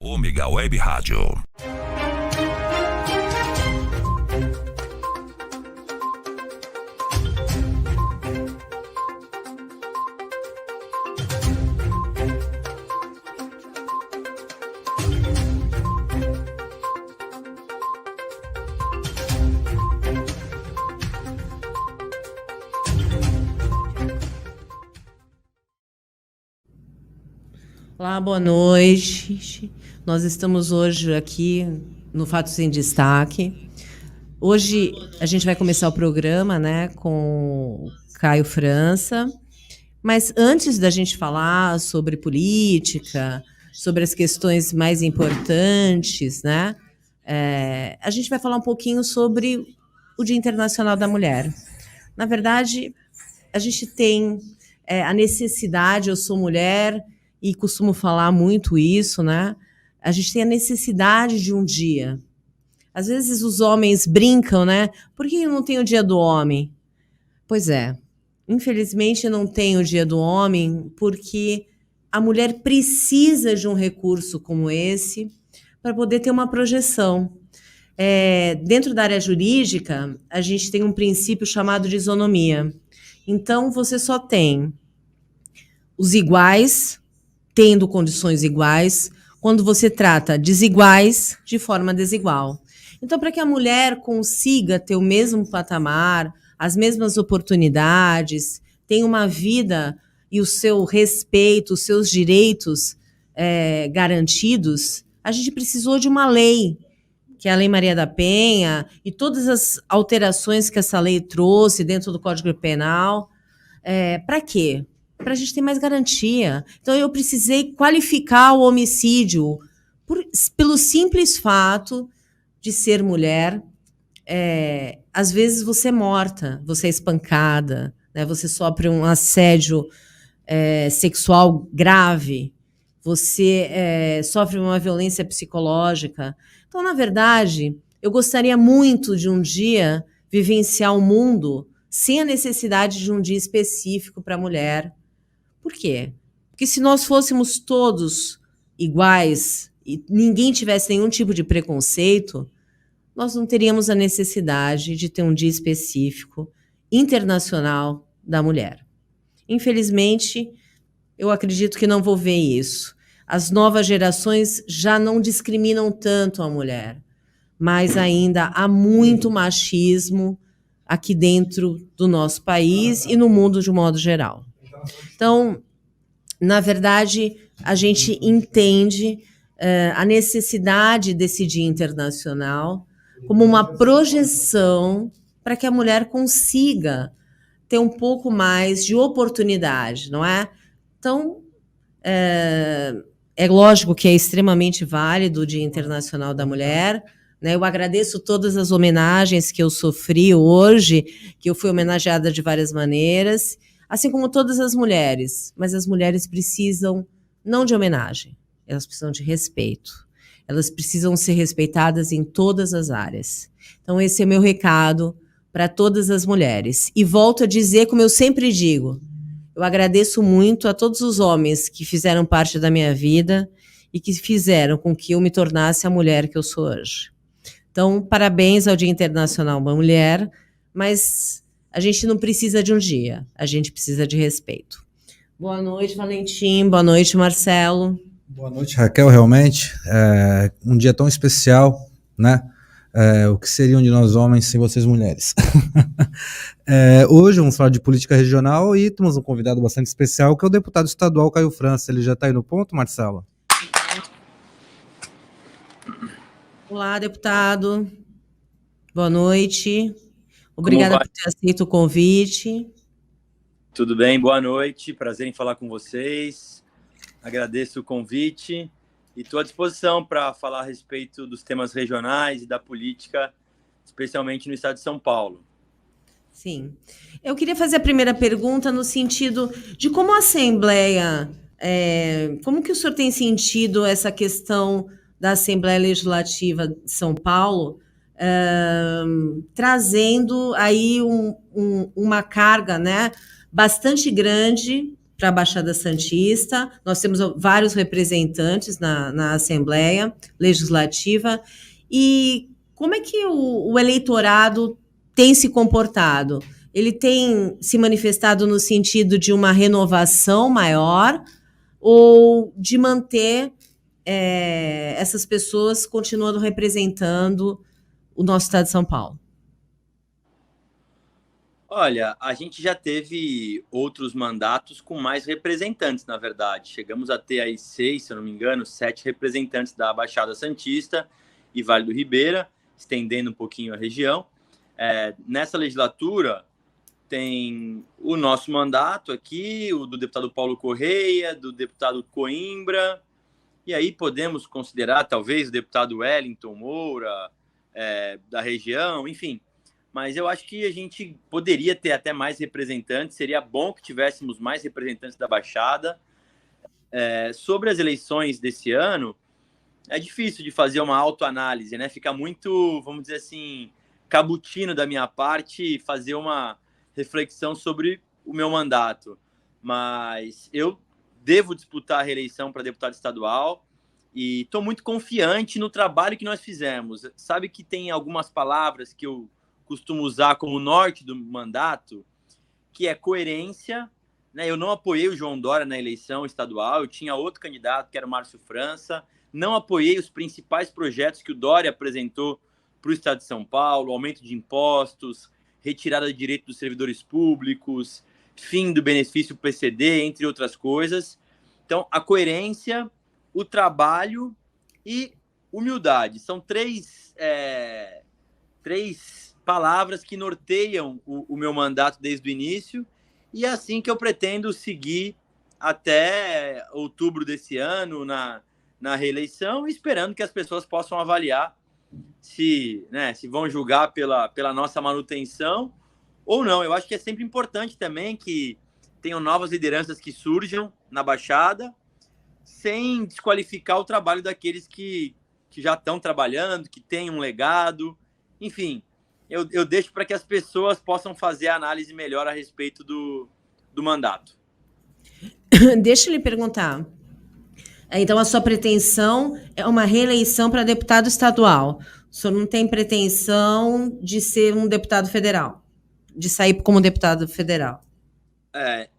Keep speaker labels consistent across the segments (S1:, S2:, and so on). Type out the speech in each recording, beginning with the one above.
S1: Ômega Web Rádio.
S2: Olá, boa noite. Nós estamos hoje aqui no Fatos em Destaque. Hoje a gente vai começar o programa, né, com o Caio França. Mas antes da gente falar sobre política, sobre as questões mais importantes, né, a gente vai falar um pouquinho sobre o Dia Internacional da Mulher. Na verdade, a gente tem a necessidade, eu sou mulher e costumo falar muito isso, né? A gente tem a necessidade de um dia. Às vezes os homens brincam, né? Por que não tem o dia do homem? Pois é, infelizmente não tem o dia do homem porque a mulher precisa de um recurso como esse para poder ter uma projeção. Dentro da área jurídica, a gente tem um princípio chamado de isonomia. Então, você só tem os iguais tendo condições iguais quando você trata desiguais de forma desigual. Então, para que a mulher consiga ter o mesmo patamar, as mesmas oportunidades, tenha uma vida e o seu respeito, os seus direitos garantidos, a gente precisou de uma lei, que é a Lei Maria da Penha, e todas as alterações que essa lei trouxe dentro do Código Penal. Para quê? Para a gente ter mais garantia. Então, eu precisei qualificar o homicídio pelo simples fato de ser mulher. Às vezes você é morta, você é espancada, né? Você sofre um assédio sexual grave, você sofre uma violência psicológica. Então, na verdade, eu gostaria muito de um dia vivenciar o mundo sem a necessidade de um dia específico para a mulher. Por quê? Porque se nós fôssemos todos iguais e ninguém tivesse nenhum tipo de preconceito, nós não teríamos a necessidade de ter um dia específico internacional da mulher. Infelizmente, eu acredito que não vou ver isso. As novas gerações já não discriminam tanto a mulher, mas ainda há muito machismo aqui dentro do nosso país e no mundo de um modo geral. Então, na verdade, a gente entende a necessidade desse Dia Internacional como uma projeção para que a mulher consiga ter um pouco mais de oportunidade, não é? Então, é lógico que é extremamente válido o Dia Internacional da Mulher, né? Eu agradeço todas as homenagens que eu sofri hoje, que eu fui homenageada de várias maneiras, assim como todas as mulheres, mas as mulheres precisam não de homenagem, elas precisam de respeito. Elas precisam ser respeitadas em todas as áreas. Então, esse é meu recado para todas as mulheres. E volto a dizer, como eu sempre digo, eu agradeço muito a todos os homens que fizeram parte da minha vida e que fizeram com que eu me tornasse a mulher que eu sou hoje. Então, parabéns ao Dia Internacional da Mulher, mas a gente não precisa de um dia, a gente precisa de respeito. Boa noite, Valentim. Boa noite, Marcelo.
S3: Boa noite, Raquel. Realmente, um dia tão especial, né? O que seriam de nós homens sem vocês mulheres? Hoje vamos falar de política regional e temos um convidado bastante especial, que é o deputado estadual Caio França. Ele já está aí no ponto, Marcelo?
S2: Olá, deputado. Boa noite. Obrigada por ter aceito o convite.
S4: Tudo bem, boa noite. Prazer em falar com vocês. Agradeço o convite e estou à disposição para falar a respeito dos temas regionais e da política, especialmente no estado de São Paulo.
S2: Sim. Eu queria fazer a primeira pergunta no sentido de como a Assembleia, como que o senhor tem sentido essa questão da Assembleia Legislativa de São Paulo, trazendo aí uma carga, né, bastante grande para a Baixada Santista. Nós temos vários representantes na Assembleia Legislativa. E como é que o eleitorado tem se comportado? Ele tem se manifestado no sentido de uma renovação maior ou de manter essas pessoas continuando representando o nosso estado de São Paulo?
S4: Olha, a gente já teve outros mandatos com mais representantes, na verdade. Chegamos a ter aí 6, se eu não me engano, 7 representantes da Baixada Santista e Vale do Ribeira, estendendo um pouquinho a região. Nessa legislatura, tem o nosso mandato aqui, o do deputado Paulo Correia, do deputado Coimbra, e aí podemos considerar, talvez, o deputado Wellington Moura, da região, enfim. Mas eu acho que a gente poderia ter até mais representantes, seria bom que tivéssemos mais representantes da Baixada. Sobre as eleições desse ano, é difícil de fazer uma autoanálise, né? Fica muito, vamos dizer assim, cabutino da minha parte fazer uma reflexão sobre o meu mandato. Mas eu devo disputar a reeleição para deputado estadual e estou muito confiante no trabalho que nós fizemos. Sabe que tem algumas palavras que eu costumo usar como norte do mandato, que é coerência, né? Eu não apoiei o João Dória na eleição estadual, eu tinha outro candidato, que era o Márcio França, não apoiei os principais projetos que o Dória apresentou para o estado de São Paulo, aumento de impostos, retirada de direito dos servidores públicos, fim do benefício PCD, entre outras coisas. Então, a coerência, o trabalho e humildade são três palavras que norteiam o meu mandato desde o início, e é assim que eu pretendo seguir até outubro desse ano na reeleição, esperando que as pessoas possam avaliar se vão julgar pela nossa manutenção ou não. Eu acho que é sempre importante também que tenham novas lideranças que surjam na Baixada, sem desqualificar o trabalho daqueles que já estão trabalhando, que têm um legado, enfim. Eu deixo para que as pessoas possam fazer a análise melhor a respeito do mandato.
S2: Deixa eu lhe perguntar. Então, a sua pretensão é uma reeleição para deputado estadual. O senhor não tem pretensão de ser um deputado federal, de sair como deputado federal?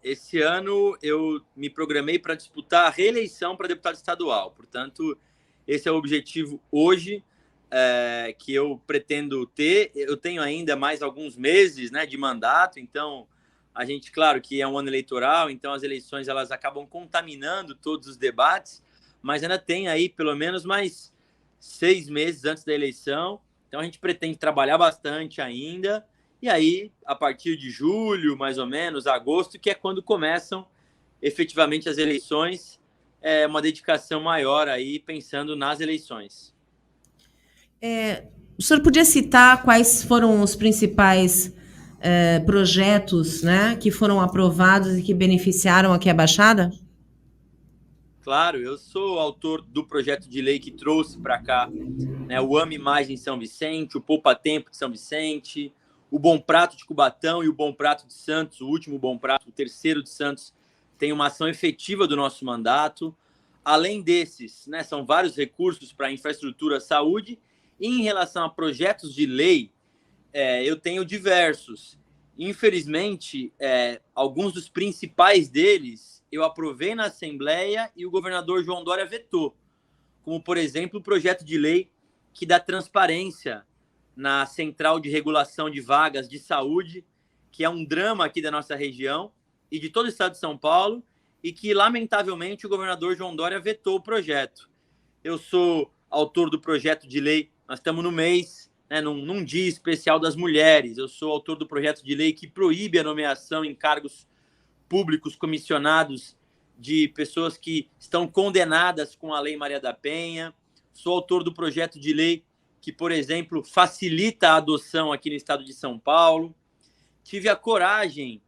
S4: Esse ano eu me programei para disputar a reeleição para deputado estadual. Portanto, esse é o objetivo hoje. Que eu pretendo ter. Eu tenho ainda mais alguns meses, né, de mandato, então a gente, claro que é um ano eleitoral, então as eleições elas acabam contaminando todos os debates, mas ainda tem aí pelo menos mais 6 meses antes da eleição, então a gente pretende trabalhar bastante ainda, e aí a partir de julho, mais ou menos, agosto, que é quando começam efetivamente as eleições, uma dedicação maior aí pensando nas eleições.
S2: O senhor podia citar quais foram os principais projetos, né, que foram aprovados e que beneficiaram aqui a Baixada?
S4: Claro, eu sou autor do projeto de lei que trouxe para cá, né, o Ame Mais em São Vicente, o Poupa Tempo de São Vicente, o Bom Prato de Cubatão e o Bom Prato de Santos, o último Bom Prato, o terceiro de Santos, tem uma ação efetiva do nosso mandato. Além desses, né, são vários recursos para infraestrutura, saúde. E em relação a projetos de lei, eu tenho diversos. Infelizmente, alguns dos principais deles eu aprovei na Assembleia e o governador João Dória vetou. Como, por exemplo, o projeto de lei que dá transparência na Central de Regulação de Vagas de Saúde, que é um drama aqui da nossa região e de todo o estado de São Paulo, e que, lamentavelmente, o governador João Dória vetou o projeto. Eu sou autor do projeto de lei, nós estamos no mês, né, num dia especial das mulheres. Eu sou autor do projeto de lei que proíbe a nomeação em cargos públicos comissionados de pessoas que estão condenadas com a Lei Maria da Penha. Sou autor do projeto de lei que, por exemplo, facilita a adoção aqui no estado de São Paulo. Tive a coragem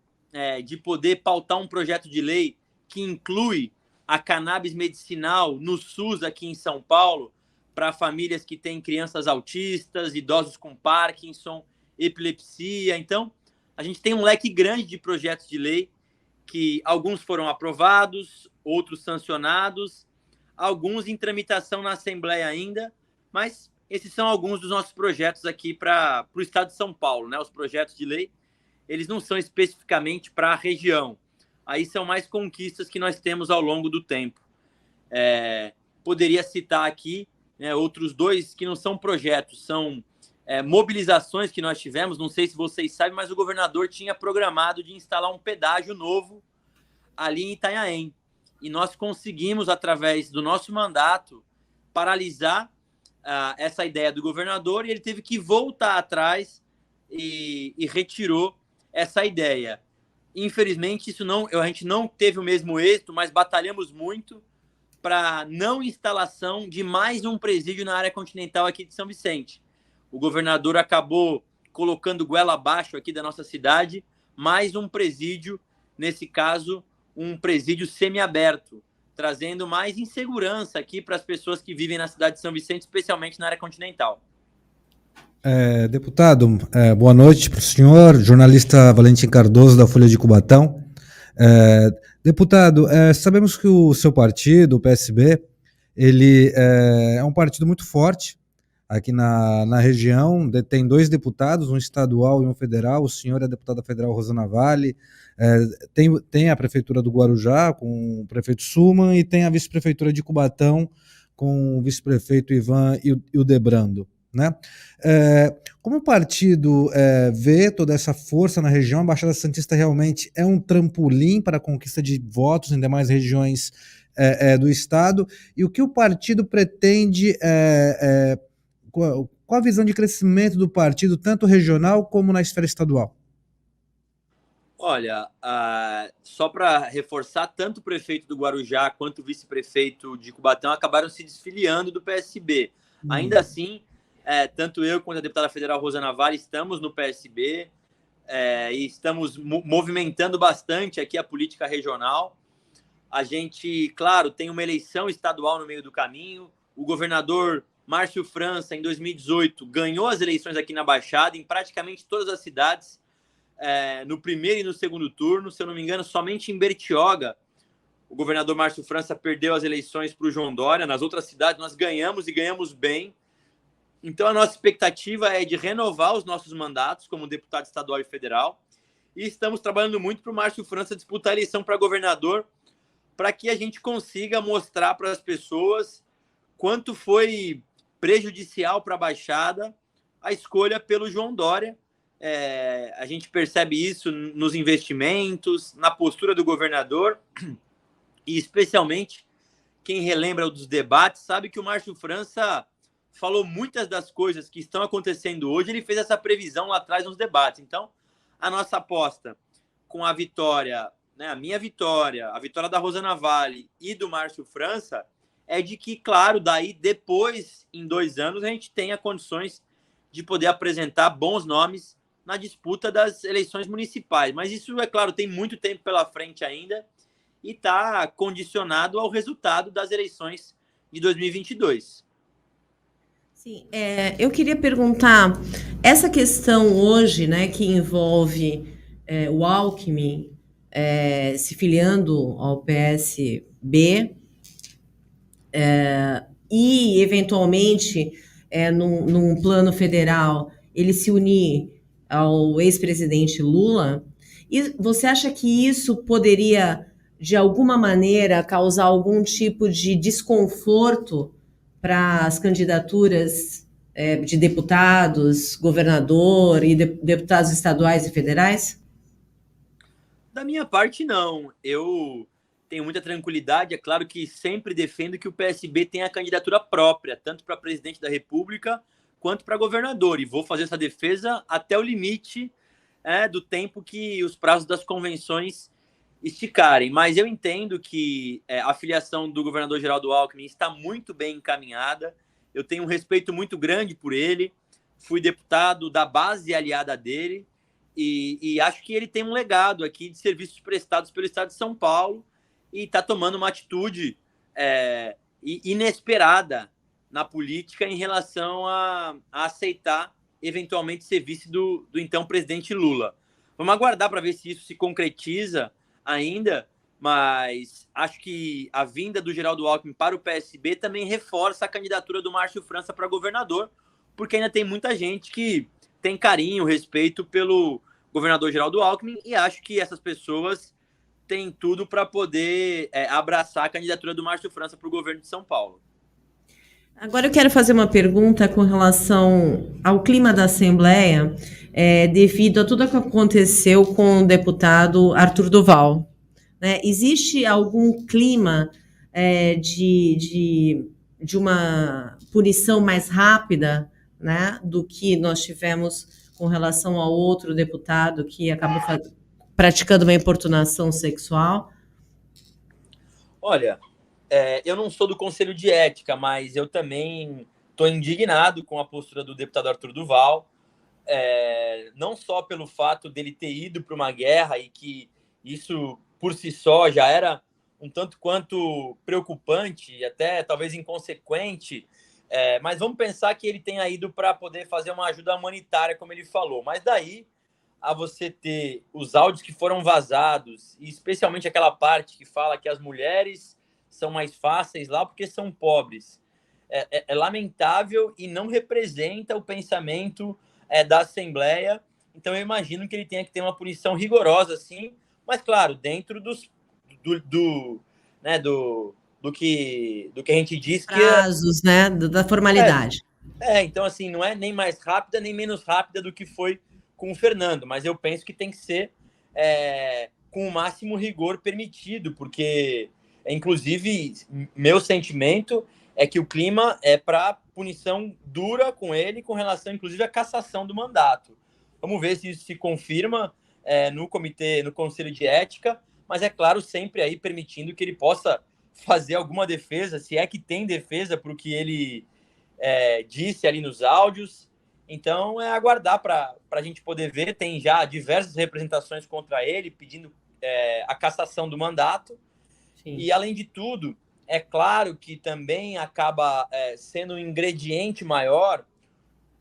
S4: de poder pautar um projeto de lei que inclui a cannabis medicinal no SUS aqui em São Paulo, para famílias que têm crianças autistas, idosos com Parkinson, epilepsia. Então, a gente tem um leque grande de projetos de lei que alguns foram aprovados, outros sancionados, alguns em tramitação na Assembleia ainda, mas esses são alguns dos nossos projetos aqui para o Estado de São Paulo, né? Os projetos de lei, eles não são especificamente para a região. Aí são mais conquistas que nós temos ao longo do tempo. Poderia citar aqui, né, outros dois que não são projetos, são mobilizações que nós tivemos. Não sei se vocês sabem, mas o governador tinha programado de instalar um pedágio novo ali em Itanhaém. E nós conseguimos, através do nosso mandato, paralisar essa ideia do governador, e ele teve que voltar atrás e retirou essa ideia. Infelizmente, a gente não teve o mesmo êxito, mas batalhamos muito para não instalação de mais um presídio na área continental aqui de São Vicente. O governador acabou colocando goela abaixo aqui da nossa cidade, mais um presídio, nesse caso, um presídio semiaberto, trazendo mais insegurança aqui para as pessoas que vivem na cidade de São Vicente, especialmente na área continental.
S3: Deputado, boa noite para o senhor, jornalista Valentim Cardoso, da Folha de Cubatão. Deputado, sabemos que o seu partido, o PSB, ele é um partido muito forte aqui na região, tem 2 deputados, um estadual e um federal. O senhor é a deputada federal Rosana Vale, tem a prefeitura do Guarujá com o prefeito Suman, e tem a vice-prefeitura de Cubatão com o vice-prefeito Ivan Hildebrando, né? Como o partido vê toda essa força na região, a Baixada Santista realmente é um trampolim para a conquista de votos em demais regiões do estado, e o que o partido pretende, qual a visão de crescimento do partido, tanto regional como na esfera estadual?
S4: Olha, só para reforçar, tanto o prefeito do Guarujá quanto o vice-prefeito de Cubatão acabaram se desfiliando do PSB. Ainda assim, tanto eu quanto a deputada federal Rosana Vale estamos no PSB, e estamos movimentando bastante aqui a política regional. A gente, claro, tem uma eleição estadual no meio do caminho. O governador Márcio França, em 2018, ganhou as eleições aqui na Baixada, em praticamente todas as cidades, no primeiro e no segundo turno. Se eu não me engano, somente em Bertioga, o governador Márcio França perdeu as eleições para o João Dória. Nas outras cidades, nós ganhamos, e ganhamos bem. Então, a nossa expectativa é de renovar os nossos mandatos como deputado estadual e federal. E estamos trabalhando muito para o Márcio França disputar a eleição para governador, para que a gente consiga mostrar para as pessoas quanto foi prejudicial para a Baixada a escolha pelo João Dória. A gente percebe isso nos investimentos, na postura do governador, e especialmente quem relembra dos debates sabe que o Márcio França falou muitas das coisas que estão acontecendo hoje. Ele fez essa previsão lá atrás nos debates. Então, a nossa aposta com a vitória, né, a minha vitória, a vitória da Rosana Vale e do Márcio França, é de que, claro, daí depois, em 2 anos, a gente tenha condições de poder apresentar bons nomes na disputa das eleições municipais. Mas isso, é claro, tem muito tempo pela frente ainda e está condicionado ao resultado das eleições de 2022.
S2: Sim, eu queria perguntar, essa questão hoje, né, que envolve o Alckmin se filiando ao PSB, e, eventualmente, num plano federal, ele se unir ao ex-presidente Lula, e você acha que isso poderia, de alguma maneira, causar algum tipo de desconforto para as candidaturas de deputados, governador e deputados estaduais e federais?
S4: Da minha parte, não. Eu tenho muita tranquilidade. É claro que sempre defendo que o PSB tenha a candidatura própria, tanto para presidente da República quanto para governador. E vou fazer essa defesa até o limite do tempo que os prazos das convenções esticarem. Mas eu entendo que a filiação do governador Geraldo Alckmin está muito bem encaminhada. Eu tenho um respeito muito grande por ele. Fui deputado da base aliada dele. E acho que ele tem um legado aqui de serviços prestados pelo Estado de São Paulo e está tomando uma atitude inesperada na política em relação a aceitar eventualmente ser vice do então presidente Lula. Vamos aguardar para ver se isso se concretiza. ainda, mas acho que a vinda do Geraldo Alckmin para o PSB também reforça a candidatura do Márcio França para governador, porque ainda tem muita gente que tem carinho, respeito pelo governador Geraldo Alckmin, e acho que essas pessoas têm tudo para poder abraçar a candidatura do Márcio França para o governo de São Paulo.
S2: Agora eu quero fazer uma pergunta com relação ao clima da Assembleia, devido a tudo o que aconteceu com o deputado Arthur Duval, né? Existe algum clima de uma punição mais rápida, né, do que nós tivemos com relação ao outro deputado que acabou praticando uma importunação sexual?
S4: Olha, eu não sou do Conselho de Ética, mas eu também estou indignado com a postura do deputado Arthur Duval, não só pelo fato dele ter ido para uma guerra e que isso, por si só, já era um tanto quanto preocupante e até talvez inconsequente, mas vamos pensar que ele tenha ido para poder fazer uma ajuda humanitária, como ele falou. Mas daí a você ter os áudios que foram vazados, e especialmente aquela parte que fala que as mulheres são mais fáceis lá porque são pobres, é lamentável e não representa o pensamento da Assembleia. Então eu imagino que ele tenha que ter uma punição rigorosa, sim, mas claro, dentro do que a gente diz que
S2: prazos, né, da formalidade.
S4: então assim, não é nem mais rápida nem menos rápida do que foi com o Fernando, mas eu penso que tem que ser com o máximo rigor permitido, porque inclusive meu sentimento é que o clima é para punição dura com ele, com relação inclusive à cassação do mandato. Vamos ver se isso se confirma no Conselho de Ética, mas é claro, sempre aí permitindo que ele possa fazer alguma defesa, se é que tem defesa para o que ele disse ali nos áudios. Então, aguardar para a gente poder ver. Tem já diversas representações contra ele, pedindo a cassação do mandato. Sim. E, além de tudo, é claro que também acaba sendo um ingrediente maior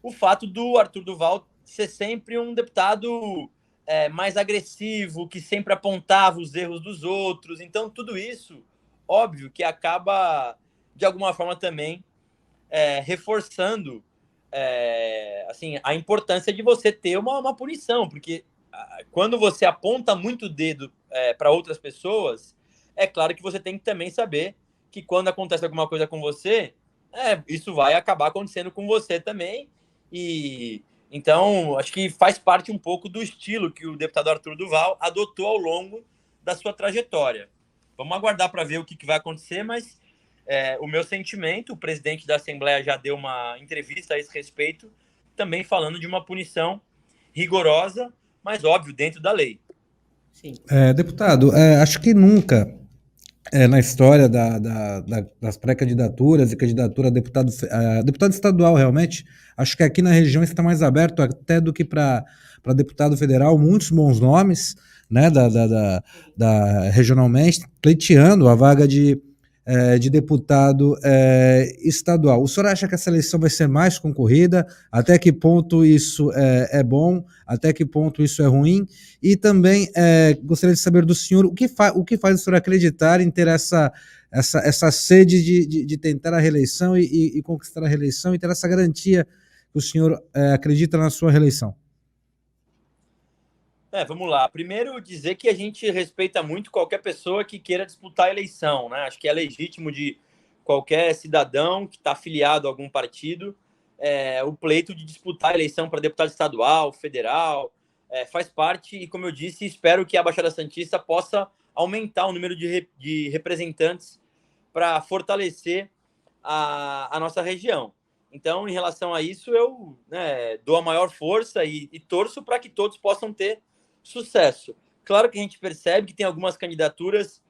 S4: o fato do Arthur Duval ser sempre um deputado mais agressivo, que sempre apontava os erros dos outros. Então, tudo isso, óbvio, que acaba, de alguma forma, também reforçando assim, a importância de você ter uma punição, porque quando você aponta muito o dedo para outras pessoas, é claro que você tem que também saber que quando acontece alguma coisa com você, isso vai acabar acontecendo com você também. E então, acho que faz parte um pouco do estilo que o deputado Arthur Duval adotou ao longo da sua trajetória. Vamos aguardar para ver o que vai acontecer, mas o meu sentimento, o presidente da Assembleia já deu uma entrevista a esse respeito, também falando de uma punição rigorosa, mas óbvio, dentro da lei.
S3: Sim. Deputado, acho que nunca na história das pré-candidaturas e candidatura a deputado estadual, realmente, acho que aqui na região está mais aberto até do que para deputado federal, muitos bons nomes, né, regionalmente, pleiteando a vaga de deputado estadual. O senhor acha que essa eleição vai ser mais concorrida? Até que ponto isso é bom? Até que ponto isso é ruim? E também gostaria de saber do senhor o que faz o senhor acreditar em ter essa sede de tentar a reeleição e conquistar a reeleição e ter essa garantia que o senhor acredita na sua reeleição?
S4: Vamos lá. Primeiro, dizer que a gente respeita muito qualquer pessoa que queira disputar a eleição, né? Acho que é legítimo de qualquer cidadão que está afiliado a algum partido o pleito de disputar a eleição para deputado estadual, federal, faz parte e, como eu disse, espero que a Baixada Santista possa aumentar o número de representantes para fortalecer a nossa região. Então, em relação a isso, eu dou a maior força e torço para que todos possam ter sucesso. Claro que a gente percebe que tem algumas candidaturas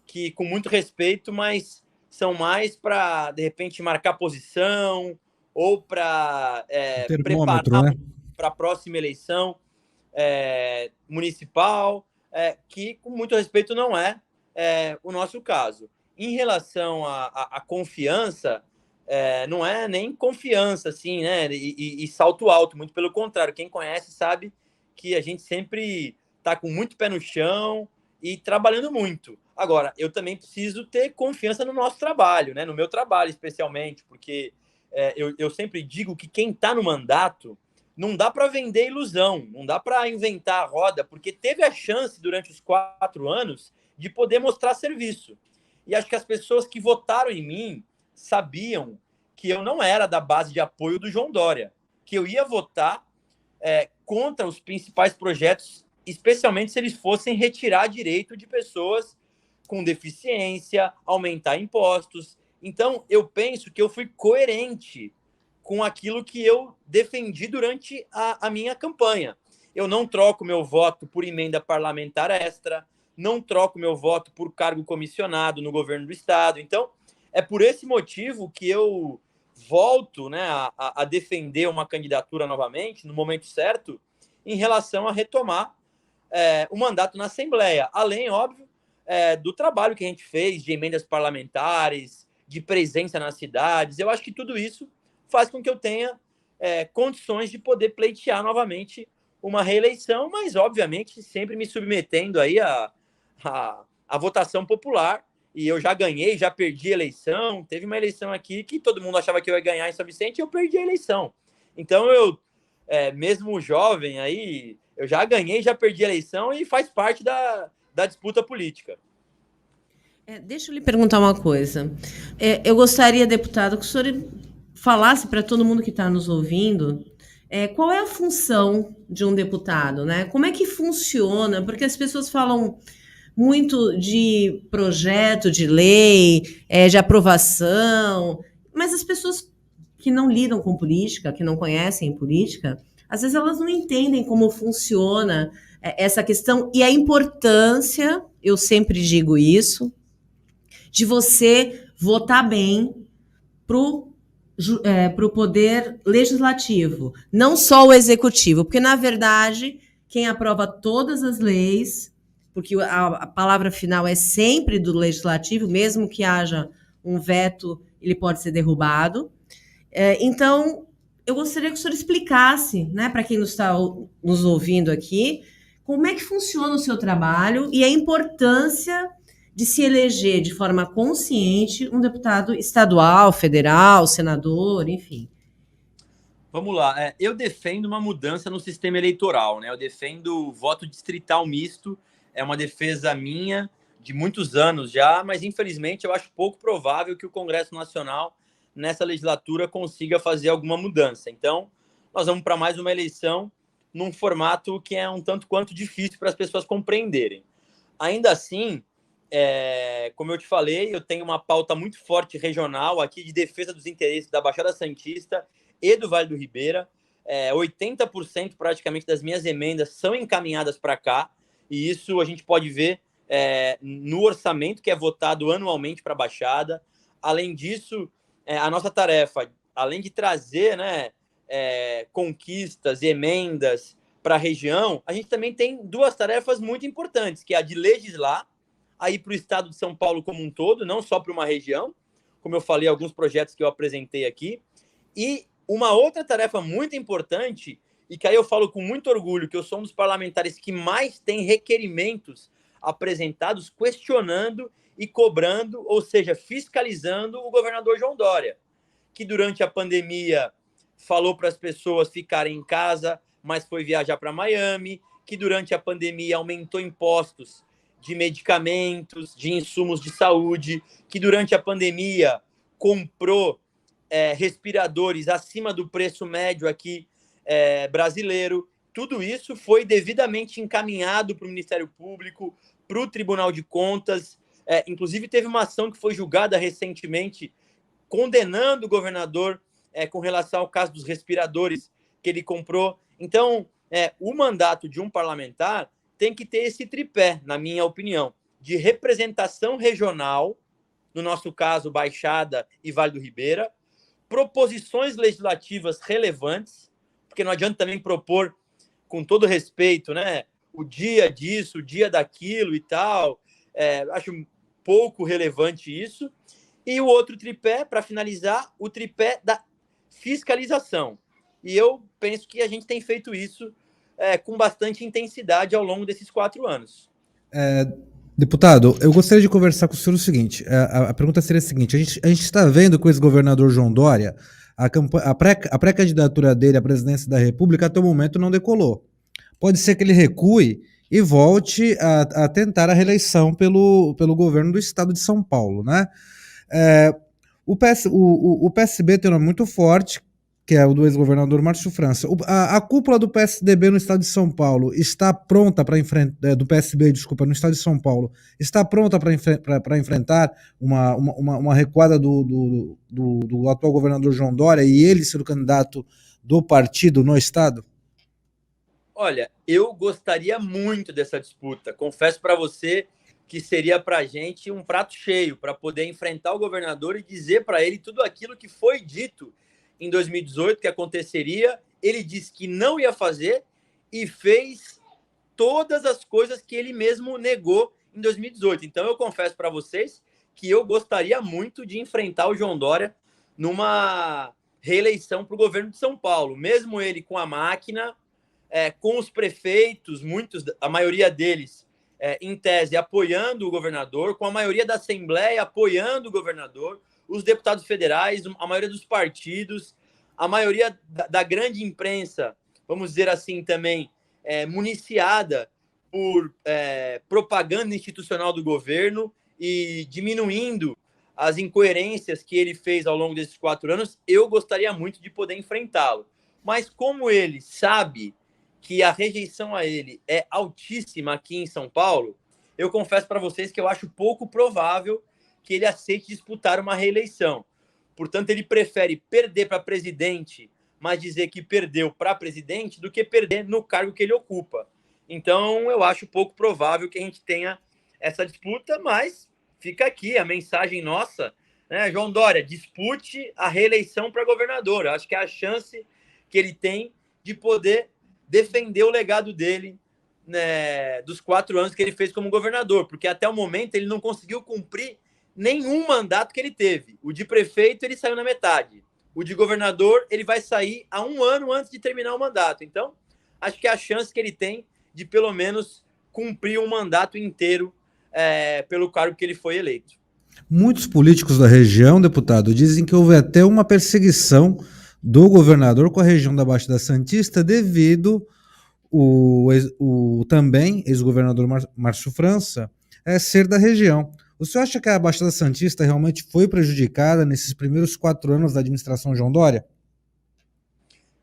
S4: que, com muito respeito, mas são mais para, de repente, marcar posição ou para preparar, né, para a próxima eleição municipal, que, com muito respeito, não é o nosso caso. Em relação à confiança, não é nem confiança, assim, né, e salto alto, muito pelo contrário. Quem conhece sabe que a gente sempre está com muito pé no chão e trabalhando muito. Agora, eu também preciso ter confiança no nosso trabalho, né? No meu trabalho, especialmente, porque eu sempre digo que quem está no mandato não dá para vender ilusão, não dá para inventar a roda, porque teve a chance durante os 4 anos de poder mostrar serviço. E acho que as pessoas que votaram em mim sabiam que eu não era da base de apoio do João Dória, que eu ia votar contra os principais projetos, especialmente se eles fossem retirar direito de pessoas com deficiência, aumentar impostos. Então, eu penso que eu fui coerente com aquilo que eu defendi durante a minha campanha. Eu não troco meu voto por emenda parlamentar extra, não troco meu voto por cargo comissionado no governo do Estado. Então, é por esse motivo que eu volto, né, a defender uma candidatura novamente, no momento certo, em relação a retomar o mandato na Assembleia. Além, óbvio, do trabalho que a gente fez de emendas parlamentares, de presença nas cidades. Eu acho que tudo isso faz com que eu tenha condições de poder pleitear novamente uma reeleição, mas, obviamente, sempre me submetendo aí à votação popular. E eu já ganhei, já perdi a eleição. Teve uma eleição aqui que todo mundo achava que eu ia ganhar em São Vicente e eu perdi a eleição. Então, eu, mesmo jovem aí, eu já ganhei, já perdi a eleição e faz parte da disputa política.
S2: Deixa eu lhe perguntar uma coisa. Eu gostaria, deputado, que o senhor falasse para todo mundo que está nos ouvindo qual é a função de um deputado, né? Como é que funciona? Porque as pessoas falam muito de projeto de lei, de aprovação, mas as pessoas que não lidam com política, que não conhecem política, às vezes elas não entendem como funciona essa questão e a importância, eu sempre digo isso, de você votar bem para o poder legislativo, não só o executivo, porque, na verdade, quem aprova todas as leis, porque a palavra final é sempre do legislativo, mesmo que haja um veto, ele pode ser derrubado. Então, eu gostaria que o senhor explicasse, né, para quem está nos ouvindo aqui, como é que funciona o seu trabalho e a importância de se eleger de forma consciente um deputado estadual, federal, senador, enfim.
S4: Vamos lá. Eu defendo uma mudança no sistema eleitoral, né? Eu defendo o voto distrital misto. É uma defesa minha de muitos anos já, mas infelizmente eu acho pouco provável que o Congresso Nacional, nessa legislatura, consiga fazer alguma mudança. Então, nós vamos para mais uma eleição num formato que é um tanto quanto difícil para as pessoas compreenderem. Ainda assim, como eu te falei, eu tenho uma pauta muito forte regional aqui de defesa dos interesses da Baixada Santista e do Vale do Ribeira. 80% praticamente das minhas emendas são encaminhadas para cá, e isso a gente pode ver no orçamento que é votado anualmente para a Baixada. Além disso, a nossa tarefa, além de trazer, né, conquistas e emendas para a região, a gente também tem duas tarefas muito importantes, que é a de legislar, aí para o estado de São Paulo como um todo, não só para uma região, como eu falei, alguns projetos que eu apresentei aqui. E uma outra tarefa muito importante, e que aí eu falo com muito orgulho, que eu sou um dos parlamentares que mais tem requerimentos apresentados questionando e cobrando, ou seja, fiscalizando o governador João Dória, que durante a pandemia falou para as pessoas ficarem em casa, mas foi viajar para Miami, que durante a pandemia aumentou impostos de medicamentos, de insumos de saúde, que durante a pandemia comprou respiradores acima do preço médio aqui brasileiro. Tudo isso foi devidamente encaminhado para o Ministério Público, para o Tribunal de Contas. Inclusive, teve uma ação que foi julgada recentemente, condenando o governador com relação ao caso dos respiradores que ele comprou. Então, o mandato de um parlamentar tem que ter esse tripé, na minha opinião, de representação regional, no nosso caso, Baixada e Vale do Ribeira, proposições legislativas relevantes, porque não adianta também propor, com todo respeito, né, o dia disso, o dia daquilo e tal. Acho pouco relevante isso. E o outro tripé, para finalizar, o tripé da fiscalização. E eu penso que a gente tem feito isso com bastante intensidade ao longo desses 4 anos.
S3: Deputado, eu gostaria de conversar com o senhor o seguinte, a pergunta seria a seguinte, a gente está vendo que o ex-governador João Dória, a pré-candidatura dele à presidência da República até o momento não decolou. Pode ser que ele recue e volte a tentar a reeleição pelo governo do estado de São Paulo, né? O PSB tem um nome muito forte, que é o do ex-governador Márcio França. A cúpula do PSDB no estado de São Paulo está pronta para enfrentar, do PSB, desculpa, no estado de São Paulo, está pronta para enfrentar uma recuada do atual governador João Dória e ele ser o candidato do partido no estado?
S4: Olha, eu gostaria muito dessa disputa. Confesso para você que seria para a gente um prato cheio para poder enfrentar o governador e dizer para ele tudo aquilo que foi dito em 2018 que aconteceria. Ele disse que não ia fazer e fez todas as coisas que ele mesmo negou em 2018. Então eu confesso para vocês que eu gostaria muito de enfrentar o João Dória numa reeleição para o governo de São Paulo, mesmo ele com a máquina, com os prefeitos, a maioria deles, em tese, apoiando o governador, com a maioria da Assembleia apoiando o governador, os deputados federais, a maioria dos partidos, a maioria da grande imprensa, vamos dizer assim também, municiada por propaganda institucional do governo e diminuindo as incoerências que ele fez ao longo desses 4 anos, eu gostaria muito de poder enfrentá-lo. Mas como ele sabe que a rejeição a ele é altíssima aqui em São Paulo, eu confesso para vocês que eu acho pouco provável que ele aceite disputar uma reeleição. Portanto, ele prefere perder para presidente, mas dizer que perdeu para presidente, do que perder no cargo que ele ocupa. Então, eu acho pouco provável que a gente tenha essa disputa, mas fica aqui a mensagem nossa, né? João Dória, dispute a reeleição para governador. Eu acho que é a chance que ele tem de poder defender o legado dele, né, dos 4 anos que ele fez como governador, porque até o momento ele não conseguiu cumprir nenhum mandato que ele teve. O de prefeito ele saiu na metade. O de governador ele vai sair há 1 ano antes de terminar o mandato. Então, acho que é a chance que ele tem de pelo menos cumprir um mandato inteiro pelo cargo que ele foi eleito.
S3: Muitos políticos da região, deputado, dizem que houve até uma perseguição do governador com a região da Baixada Santista devido o também ex-governador Márcio França ser da região. O senhor acha que a Baixada Santista realmente foi prejudicada nesses primeiros 4 anos da administração João Dória?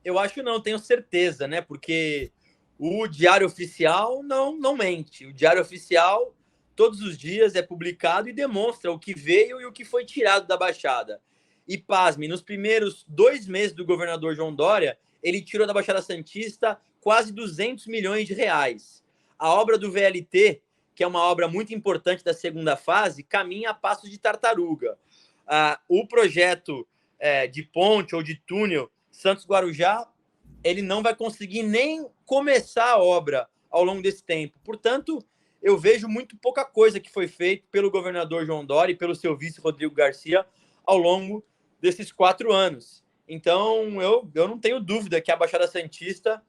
S4: Eu acho não, tenho certeza, né? Porque o Diário Oficial não mente. O Diário Oficial, todos os dias, é publicado e demonstra o que veio e o que foi tirado da Baixada. E, pasme, nos primeiros 2 meses do governador João Dória, ele tirou da Baixada Santista quase 200 milhões de reais. A obra do VLT, que é uma obra muito importante da segunda fase, caminha a passos de tartaruga. O projeto de ponte ou de túnel Santos-Guarujá, ele não vai conseguir nem começar a obra ao longo desse tempo. Portanto, eu vejo muito pouca coisa que foi feita pelo governador João Dória e pelo seu vice Rodrigo Garcia ao longo desses 4 anos. Então, eu não tenho dúvida que a Baixada Santista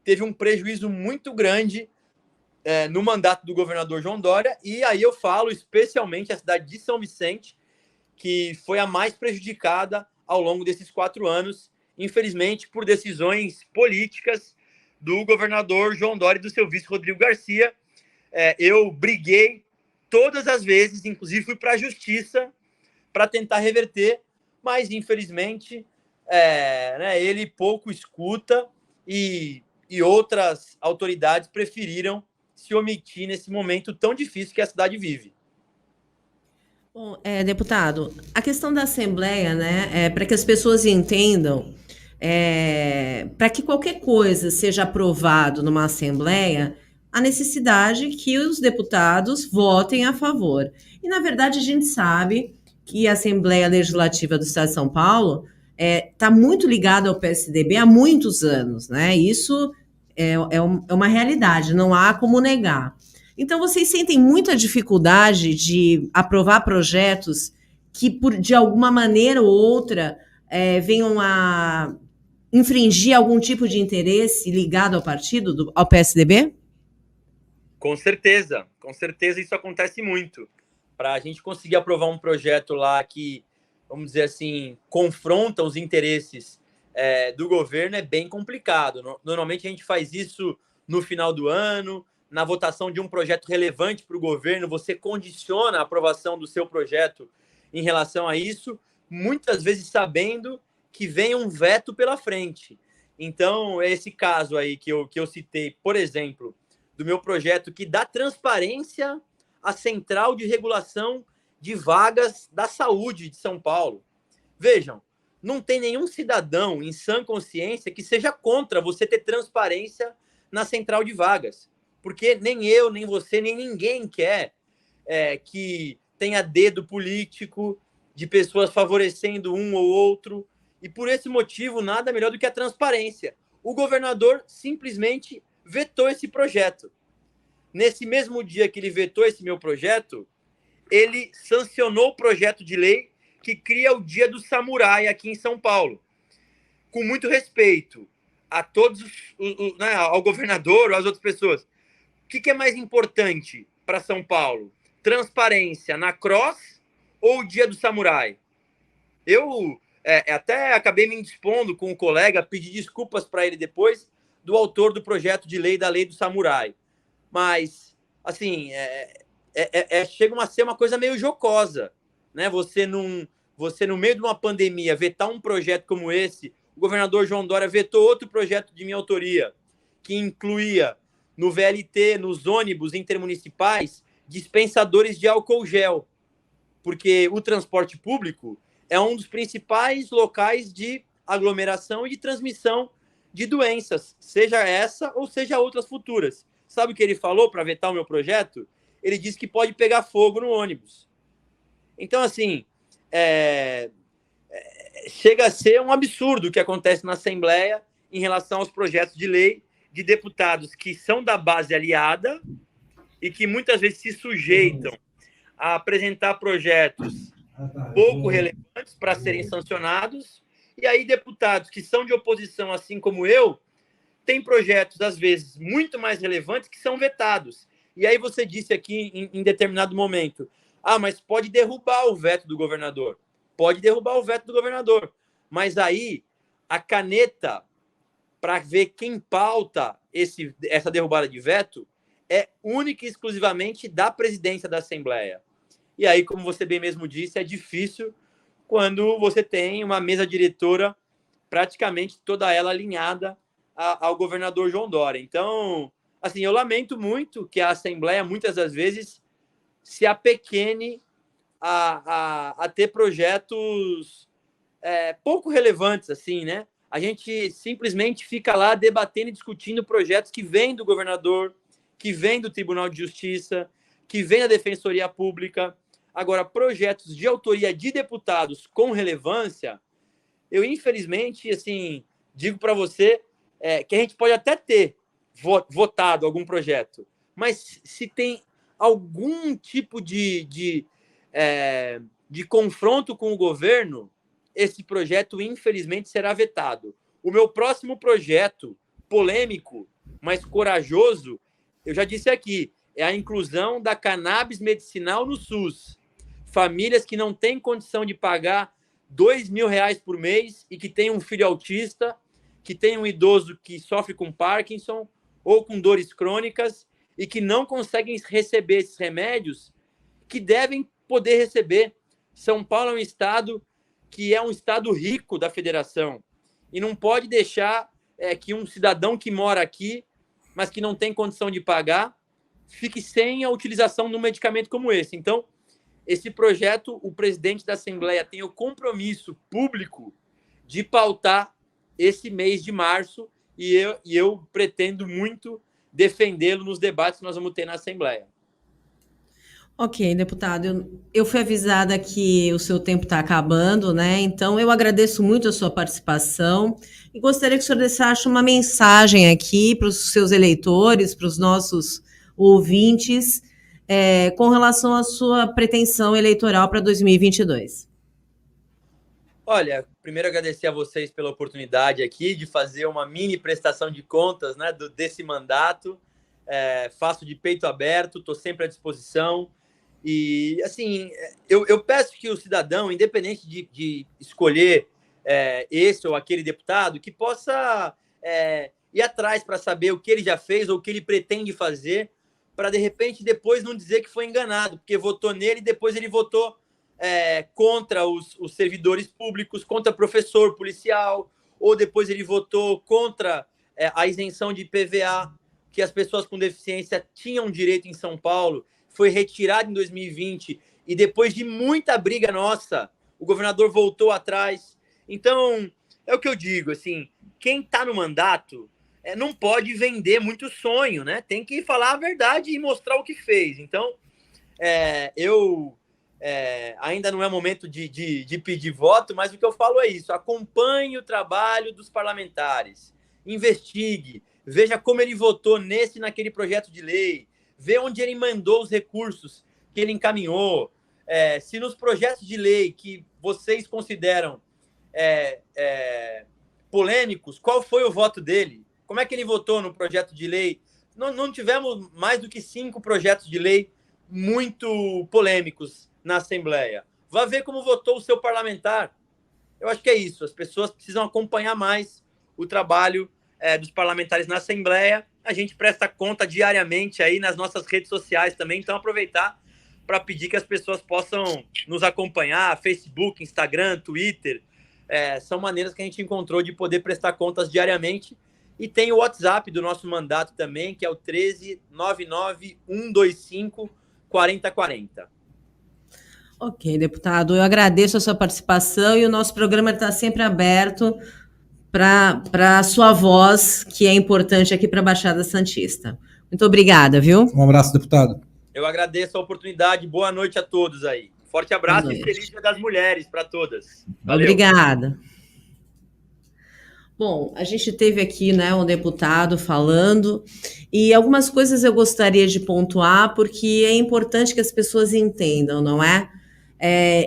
S4: teve um prejuízo muito grande no mandato do governador João Dória, e aí eu falo especialmente a cidade de São Vicente, que foi a mais prejudicada ao longo desses 4 anos, infelizmente por decisões políticas do governador João Dória e do seu vice Rodrigo Garcia. Eu briguei todas as vezes, inclusive fui para a justiça para tentar reverter, mas infelizmente ele pouco escuta e outras autoridades preferiram se omitir nesse momento tão difícil que a cidade vive.
S2: Bom, deputado, a questão da Assembleia, né, para que as pessoas entendam, para que qualquer coisa seja aprovado numa Assembleia, a necessidade que os deputados votem a favor. E, na verdade, a gente sabe que a Assembleia Legislativa do Estado de São Paulo está muito ligada ao PSDB há muitos anos, né? Isso é uma realidade, não há como negar. Então, vocês sentem muita dificuldade de aprovar projetos que, de alguma maneira ou outra, venham a infringir algum tipo de interesse ligado ao partido, ao PSDB?
S4: Com certeza isso acontece muito. Para a gente conseguir aprovar um projeto lá que, vamos dizer assim, confronta os interesses do governo é bem complicado. Normalmente a gente faz isso no final do ano, na votação de um projeto relevante para o governo, você condiciona a aprovação do seu projeto em relação a isso, muitas vezes sabendo que vem um veto pela frente. Então, esse caso aí que eu citei, por exemplo, do meu projeto que dá transparência à Central de Regulação de Vagas da Saúde de São Paulo. Vejam, não tem nenhum cidadão em sã consciência que seja contra você ter transparência na Central de Vagas, porque nem eu, nem você, nem ninguém quer que tenha dedo político de pessoas favorecendo um ou outro, e por esse motivo nada melhor do que a transparência. O governador simplesmente vetou esse projeto. Nesse mesmo dia que ele vetou esse meu projeto, ele sancionou o projeto de lei que cria o Dia do Samurai aqui em São Paulo. Com muito respeito a todos, né, ao governador, às outras pessoas. O que é mais importante para São Paulo? Transparência na Cross ou o Dia do Samurai? Eu até acabei me indispondo com o colega, pedi desculpas para ele depois, do autor do projeto de lei da Lei do Samurai. Mas, assim, chega a ser uma coisa meio jocosa, né? Você, no meio de uma pandemia, vetar um projeto como esse. O governador João Dória vetou outro projeto de minha autoria, que incluía no VLT, nos ônibus intermunicipais, dispensadores de álcool gel, porque o transporte público é um dos principais locais de aglomeração e de transmissão de doenças, seja essa ou seja outras futuras. Sabe o que ele falou para vetar o meu projeto? Ele disse que pode pegar fogo no ônibus. Então, assim, chega a ser um absurdo o que acontece na Assembleia em relação aos projetos de lei de deputados que são da base aliada e que muitas vezes se sujeitam a apresentar projetos pouco relevantes para serem sancionados, e aí deputados que são de oposição, assim como eu, têm projetos, às vezes, muito mais relevantes que são vetados. E aí você disse aqui, em determinado momento, mas pode derrubar o veto do governador. Pode derrubar o veto do governador. Mas aí, a caneta para ver quem pauta essa derrubada de veto é única e exclusivamente da presidência da Assembleia. E aí, como você bem mesmo disse, é difícil quando você tem uma mesa diretora praticamente toda ela alinhada ao governador João Dória. Então, assim, eu lamento muito que a Assembleia, muitas das vezes, se apequene a ter projetos pouco relevantes, assim, né? A gente simplesmente fica lá debatendo e discutindo projetos que vêm do governador, que vêm do Tribunal de Justiça, que vêm da Defensoria Pública. Agora, projetos de autoria de deputados com relevância, eu, infelizmente, assim, digo para você que a gente pode até ter votado algum projeto, mas se tem algum tipo de confronto com o governo, esse projeto, infelizmente, será vetado. O meu próximo projeto, polêmico, mas corajoso, eu já disse aqui, é a inclusão da cannabis medicinal no SUS. Famílias que não têm condição de pagar R$2.000 por mês e que tem um filho autista, que tem um idoso que sofre com Parkinson ou com dores crônicas e que não conseguem receber esses remédios, que devem poder receber. São Paulo é um estado que é um estado rico da federação e não pode deixar que um cidadão que mora aqui, mas que não tem condição de pagar, fique sem a utilização de um medicamento como esse. Então, esse projeto, o presidente da Assembleia tem o compromisso público de pautar esse mês de março e eu pretendo muito defendê-lo nos debates que nós vamos ter na Assembleia.
S2: Ok, deputado, eu fui avisada que o seu tempo está acabando, né? Então, eu agradeço muito a sua participação e gostaria que o senhor deixasse uma mensagem aqui para os seus eleitores, para os nossos ouvintes, com relação à sua pretensão eleitoral para 2022.
S4: Olha, primeiro agradecer a vocês pela oportunidade aqui de fazer uma mini prestação de contas, né, desse mandato. faço de peito aberto, estou sempre à disposição. E, assim, eu peço que o cidadão, independente de escolher esse ou aquele deputado, que possa ir atrás para saber o que ele já fez ou o que ele pretende fazer, para, de repente, depois não dizer que foi enganado, porque votou nele e depois ele votou contra os servidores públicos, contra professor, policial, ou depois ele votou contra a isenção de IPVA, que as pessoas com deficiência tinham direito em São Paulo, foi retirado em 2020, e depois de muita briga nossa, o governador voltou atrás. Então, é o que eu digo, assim, quem está no mandato não pode vender muito sonho, né? Tem que falar a verdade e mostrar o que fez. Então, ainda não é momento de pedir voto, mas o que eu falo é isso: acompanhe o trabalho dos parlamentares, investigue, veja como ele votou nesse e naquele projeto de lei, vê onde ele mandou os recursos que ele encaminhou, se nos projetos de lei que vocês consideram polêmicos, qual foi o voto dele, como é que ele votou no projeto de lei. Não tivemos mais do que 5 projetos de lei muito polêmicos na Assembleia. Vá ver como votou o seu parlamentar. Eu acho que é isso. As pessoas precisam acompanhar mais o trabalho dos parlamentares na Assembleia. A gente presta conta diariamente aí nas nossas redes sociais também. Então, aproveitar para pedir que as pessoas possam nos acompanhar. Facebook, Instagram, Twitter. São maneiras que a gente encontrou de poder prestar contas diariamente. E tem o WhatsApp do nosso mandato também, que é o 13991254040.
S2: Ok, deputado, eu agradeço a sua participação e o nosso programa está sempre aberto para a sua voz, que é importante aqui para a Baixada Santista. Muito obrigada, viu?
S3: Um abraço, deputado.
S4: Eu agradeço a oportunidade. Boa noite a todos aí. Forte abraço e feliz Dia das Mulheres para todas. Valeu.
S2: Obrigada. Bom, a gente teve aqui, né, um deputado falando, e algumas coisas eu gostaria de pontuar, porque é importante que as pessoas entendam, não é?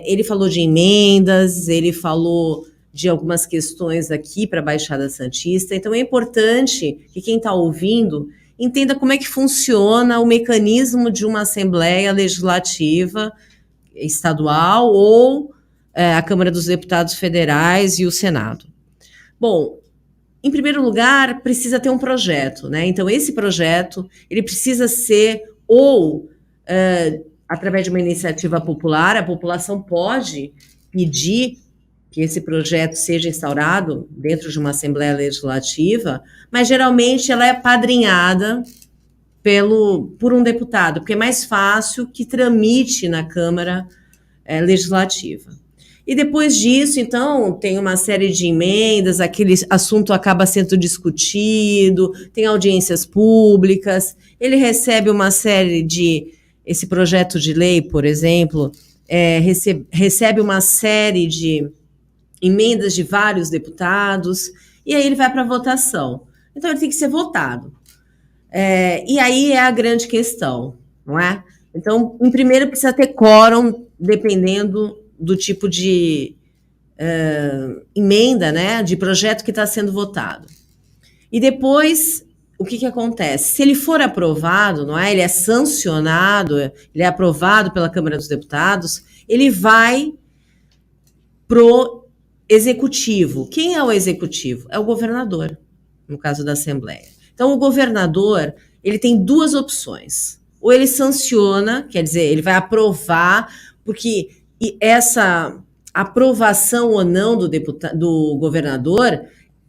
S2: Ele falou de emendas, ele falou de algumas questões aqui para a Baixada Santista, então é importante que quem está ouvindo entenda como é que funciona o mecanismo de uma Assembleia Legislativa estadual ou a Câmara dos Deputados Federais e o Senado. Bom, em primeiro lugar, precisa ter um projeto, né? Então, esse projeto, ele precisa ser através de uma iniciativa popular, a população pode pedir que esse projeto seja instaurado dentro de uma Assembleia Legislativa, mas geralmente ela é apadrinhada por um deputado, porque é mais fácil que tramite na Câmara Legislativa. E depois disso, então, tem uma série de emendas, aquele assunto acaba sendo discutido, tem audiências públicas, ele recebe uma série de... Esse projeto de lei, por exemplo, recebe uma série de emendas de vários deputados, e aí ele vai para votação. Então, ele tem que ser votado. E aí é a grande questão, não é? Então, em primeiro, precisa ter quórum, dependendo do tipo de emenda, né, de projeto que está sendo votado. E depois, o que acontece? Se ele for aprovado, não é? Ele é sancionado, ele é aprovado pela Câmara dos Deputados, ele vai pro executivo. Quem é o executivo? É o governador, no caso da Assembleia. Então, o governador, ele tem 2 opções. Ou ele sanciona, quer dizer, ele vai aprovar, porque essa aprovação ou não do governador,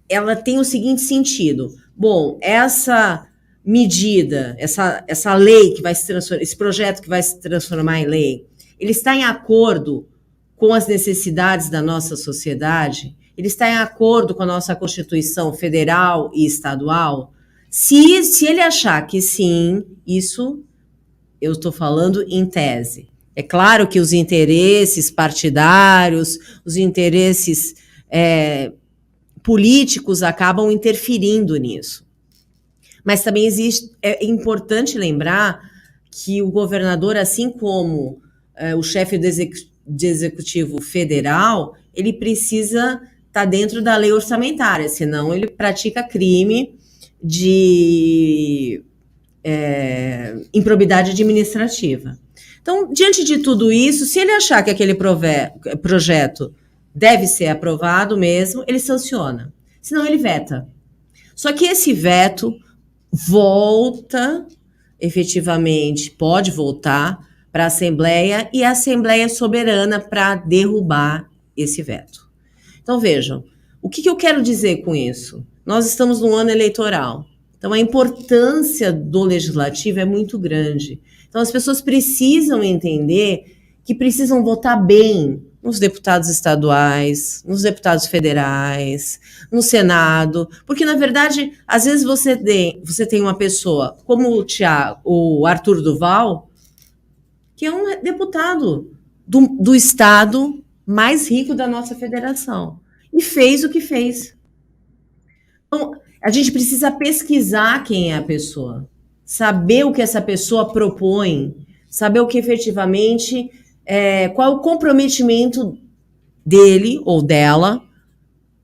S2: ela tem o seguinte sentido: bom, essa medida, essa lei que vai se transformar, esse projeto que vai se transformar em lei, ele está em acordo com as necessidades da nossa sociedade? Ele está em acordo com a nossa Constituição Federal e Estadual? Se ele achar que sim, isso eu estou falando em tese. É claro que os interesses partidários, os interesses políticos acabam interferindo nisso. Mas também é importante lembrar que o governador, assim como o chefe do executivo federal, ele precisa estar dentro da lei orçamentária, senão ele pratica crime de improbidade administrativa. Então, diante de tudo isso, se ele achar que aquele projeto deve ser aprovado mesmo, ele sanciona. Senão, ele veta. Só que esse veto volta, efetivamente, pode voltar para a Assembleia, e a Assembleia é soberana para derrubar esse veto. Então, vejam, o que eu quero dizer com isso? Nós estamos num ano eleitoral. Então, a importância do legislativo é muito grande. Então, as pessoas precisam entender que precisam votar bem nos deputados estaduais, nos deputados federais, no Senado, porque, na verdade, às vezes você tem uma pessoa como o Arthur Duval, que é um deputado do estado mais rico da nossa federação, e fez o que fez. Então, a gente precisa pesquisar quem é a pessoa, saber o que essa pessoa propõe, saber o que efetivamente, qual é o comprometimento dele ou dela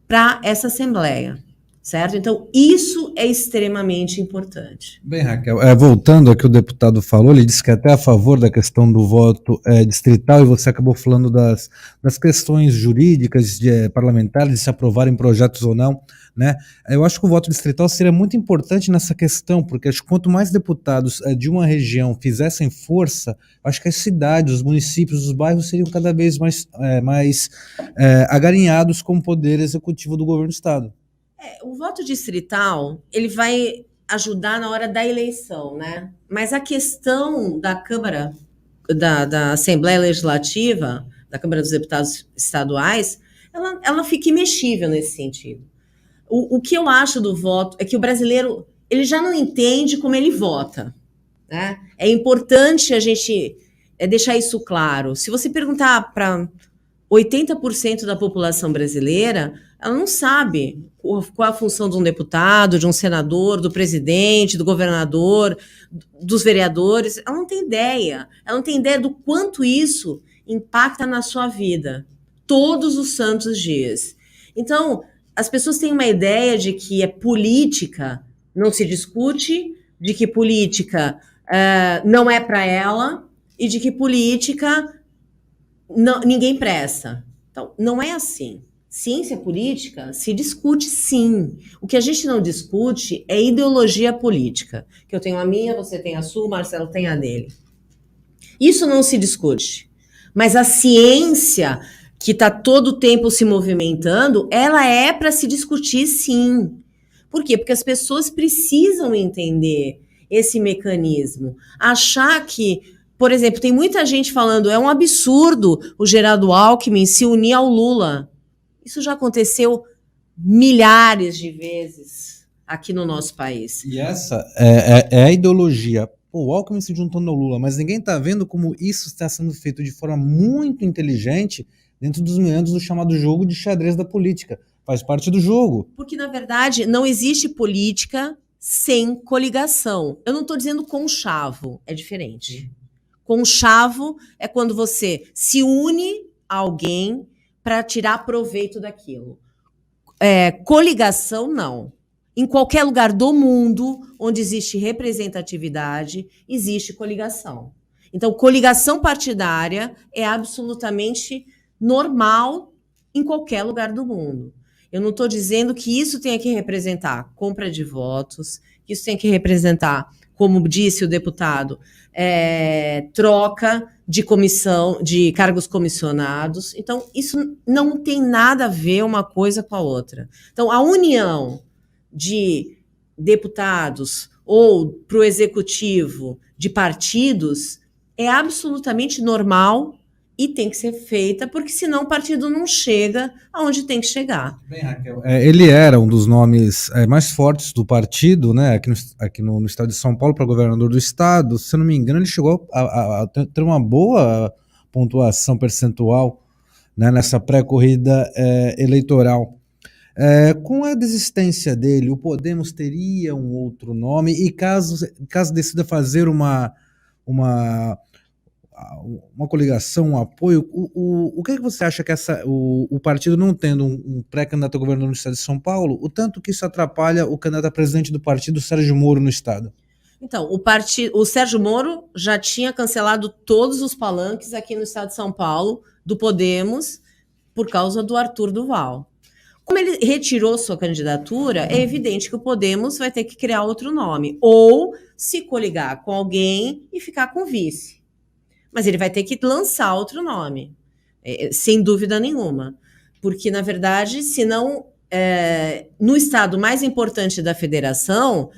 S2: para essa Assembleia, certo? Então, isso é extremamente importante.
S3: Bem, Raquel, voltando ao que o deputado falou, ele disse que é até a favor da questão do voto distrital, e você acabou falando das questões jurídicas, parlamentares, de se aprovarem projetos ou não, né? Eu acho que o voto distrital seria muito importante nessa questão, porque acho que quanto mais deputados de uma região fizessem força, acho que as cidades, os municípios, os bairros seriam cada vez mais agarinhados com o poder executivo do governo do estado.
S2: O voto distrital, ele vai ajudar na hora da eleição, né? Mas a questão da Câmara, da Assembleia Legislativa, da Câmara dos Deputados Estaduais, ela fica imexível nesse sentido. O que eu acho do voto é que o brasileiro, ele já não entende como ele vota, né? É importante a gente deixar isso claro. Se você perguntar para 80% da população brasileira, ela não sabe qual a função de um deputado, de um senador, do presidente, do governador, dos vereadores. Ela não tem ideia. Ela não tem ideia do quanto isso impacta na sua vida, todos os santos dias. Então, as pessoas têm uma ideia de que política não se discute, de que política não é para ela, e de que política ninguém presta. Então, não é assim. Ciência política se discute, sim. O que a gente não discute é ideologia política. Que eu tenho a minha, você tem a sua, o Marcelo tem a dele. Isso não se discute. Mas a ciência, que está todo o tempo se movimentando, ela é para se discutir, sim. Por quê? Porque as pessoas precisam entender esse mecanismo. Achar que, por exemplo, tem muita gente falando, é um absurdo o Geraldo Alckmin se unir ao Lula. Isso já aconteceu milhares de vezes aqui no nosso país.
S3: E essa é a ideologia. Pô, o Alckmin se juntando ao Lula, mas ninguém está vendo como isso está sendo feito de forma muito inteligente dentro dos meandros do chamado jogo de xadrez da política. Faz parte do jogo.
S2: Porque, na verdade, não existe política sem coligação. Eu não estou dizendo conchavo, é diferente. Conchavo é quando você se une a alguém para tirar proveito daquilo. Coligação, não. Em qualquer lugar do mundo onde existe representatividade, existe coligação. Então, coligação partidária é absolutamente normal em qualquer lugar do mundo. Eu não estou dizendo que isso tenha que representar compra de votos, que isso tenha que representar, como disse o deputado, troca de comissão, de cargos comissionados. Então, isso não tem nada a ver uma coisa com a outra. Então, a união de deputados ou para o executivo de partidos é absolutamente normal e tem que ser feita, porque senão o partido não chega aonde tem que chegar.
S3: Bem, Raquel, ele era um dos nomes mais fortes do partido, né, aqui no estado de São Paulo, para governador do estado. Se eu não me engano, ele chegou a ter uma boa pontuação percentual, né, nessa pré-corrida eleitoral. Com a desistência dele, o Podemos teria um outro nome, e caso decida fazer uma coligação, um apoio, o que você acha que o partido não tendo um pré-candidato a governador no estado de São Paulo, o tanto que isso atrapalha o candidato a presidente do partido, Sérgio Moro, no estado?
S2: Então, o Sérgio Moro já tinha cancelado todos os palanques aqui no estado de São Paulo do Podemos por causa do Arthur Duval. Como ele retirou sua candidatura, é evidente que o Podemos vai ter que criar outro nome ou se coligar com alguém e ficar com vice. Mas ele vai ter que lançar outro nome, sem dúvida nenhuma. Porque, na verdade, senão, no estado mais importante da federação,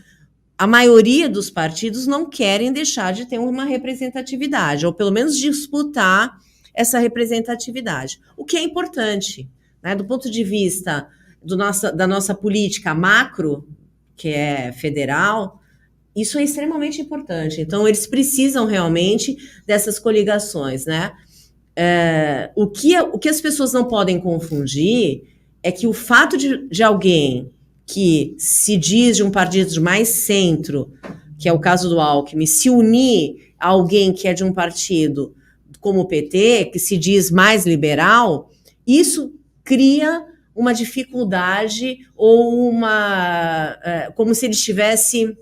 S2: a maioria dos partidos não querem deixar de ter uma representatividade, ou pelo menos disputar essa representatividade, o que é importante, né? Do ponto de vista da nossa política macro, que é federal, isso é extremamente importante. Então, eles precisam realmente dessas coligações, né? O que as pessoas não podem confundir é que o fato de alguém que se diz de um partido de mais centro, que é o caso do Alckmin, se unir a alguém que é de um partido como o PT, que se diz mais liberal, isso cria uma dificuldade ou como se ele estivesse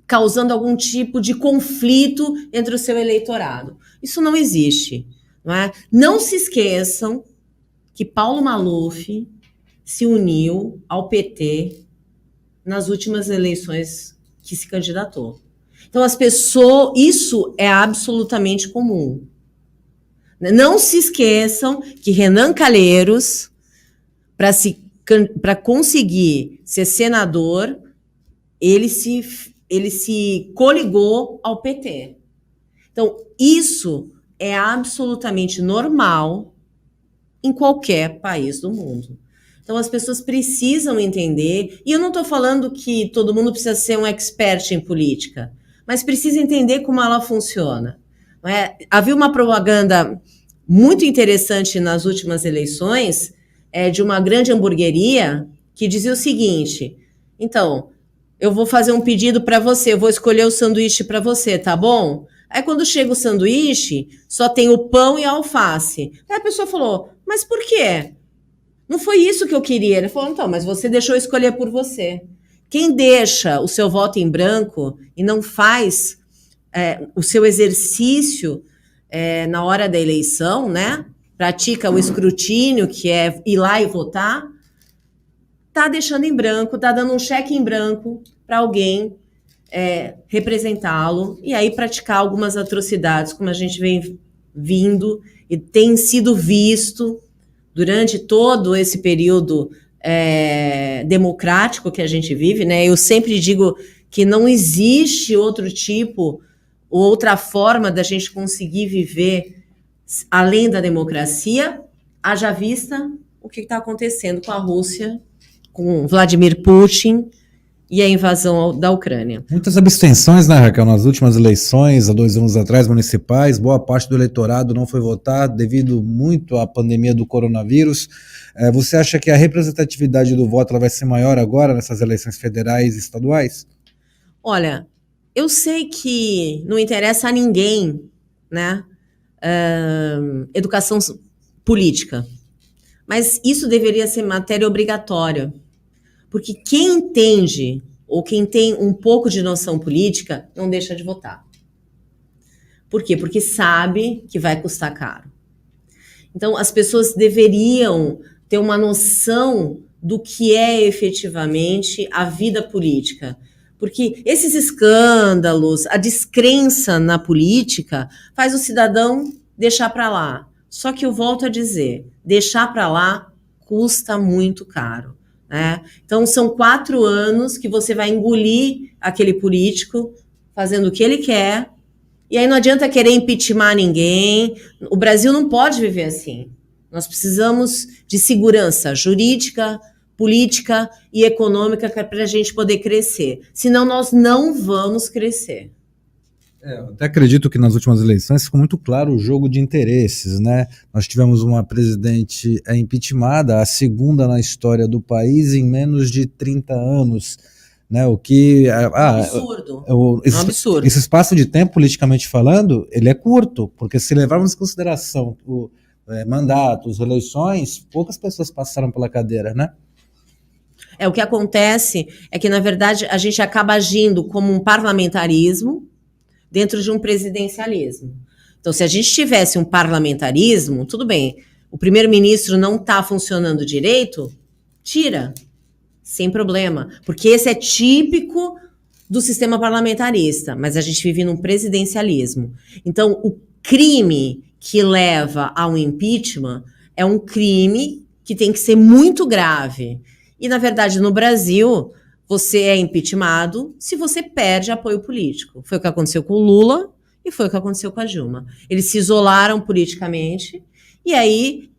S2: causando algum tipo de conflito entre o seu eleitorado. Isso não existe. Não é? Não se esqueçam que Paulo Maluf se uniu ao PT nas últimas eleições que se candidatou. Então, as pessoas, isso é absolutamente comum. Não se esqueçam que Renan Calheiros, para conseguir ser senador, ele se coligou ao PT. Então, isso é absolutamente normal em qualquer país do mundo. Então, as pessoas precisam entender, e eu não estou falando que todo mundo precisa ser um expert em política, mas precisa entender como ela funciona. Não é? Havia uma propaganda muito interessante nas últimas eleições, de uma grande hamburgueria, que dizia o seguinte: então, eu vou fazer um pedido para você, eu vou escolher o sanduíche para você, tá bom? Aí, quando chega o sanduíche, só tem o pão e a alface. Aí a pessoa falou, mas por quê? Não foi isso que eu queria. Ele falou, então, mas você deixou eu escolher por você. Quem deixa o seu voto em branco e não faz o seu exercício na hora da eleição, né? Pratica o escrutínio, que é ir lá e votar, está deixando em branco, está dando um cheque em branco para alguém representá-lo e aí praticar algumas atrocidades, como a gente vem vindo e tem sido visto durante todo esse período democrático que a gente vive, né? Eu sempre digo que não existe outro tipo, outra forma da gente conseguir viver além da democracia, haja vista o que está acontecendo com a Rússia, com Vladimir Putin e a invasão da Ucrânia.
S3: Muitas abstenções, né, Raquel, nas últimas eleições, há 2 anos atrás, municipais, boa parte do eleitorado não foi votar devido muito à pandemia do coronavírus. Você acha que a representatividade do voto ela vai ser maior agora nessas eleições federais e estaduais?
S2: Olha, eu sei que não interessa a ninguém, né, educação política, mas isso deveria ser matéria obrigatória. Porque quem entende, ou quem tem um pouco de noção política, não deixa de votar. Por quê? Porque sabe que vai custar caro. Então, as pessoas deveriam ter uma noção do que é efetivamente a vida política. Porque esses escândalos, a descrença na política, faz o cidadão deixar para lá. Só que eu volto a dizer, deixar para lá custa muito caro. Então, são 4 anos que você vai engolir aquele político fazendo o que ele quer, e aí não adianta querer impeachment ninguém. O Brasil não pode viver assim. Nós precisamos de segurança jurídica, política e econômica para a gente poder crescer. Senão, nós não vamos crescer.
S3: Eu até acredito que nas últimas eleições ficou muito claro o jogo de interesses, né? Nós tivemos uma presidente impeachmentada, a segunda na história do país em menos de 30 anos, né? O que
S2: absurdo. Um absurdo.
S3: Esse espaço de tempo, politicamente falando, ele é curto, porque se levarmos em consideração mandatos, eleições, poucas pessoas passaram pela cadeira, né?
S2: O que acontece é que, na verdade, a gente acaba agindo como um parlamentarismo dentro de um presidencialismo. Então, se a gente tivesse um parlamentarismo, tudo bem, o primeiro-ministro não está funcionando direito, tira, sem problema, porque esse é típico do sistema parlamentarista, mas a gente vive num presidencialismo. Então, o crime que leva ao impeachment é um crime que tem que ser muito grave. E, na verdade, no Brasil, você é impeachmentado se você perde apoio político. Foi o que aconteceu com o Lula e foi o que aconteceu com a Dilma. Eles se isolaram politicamente e aí,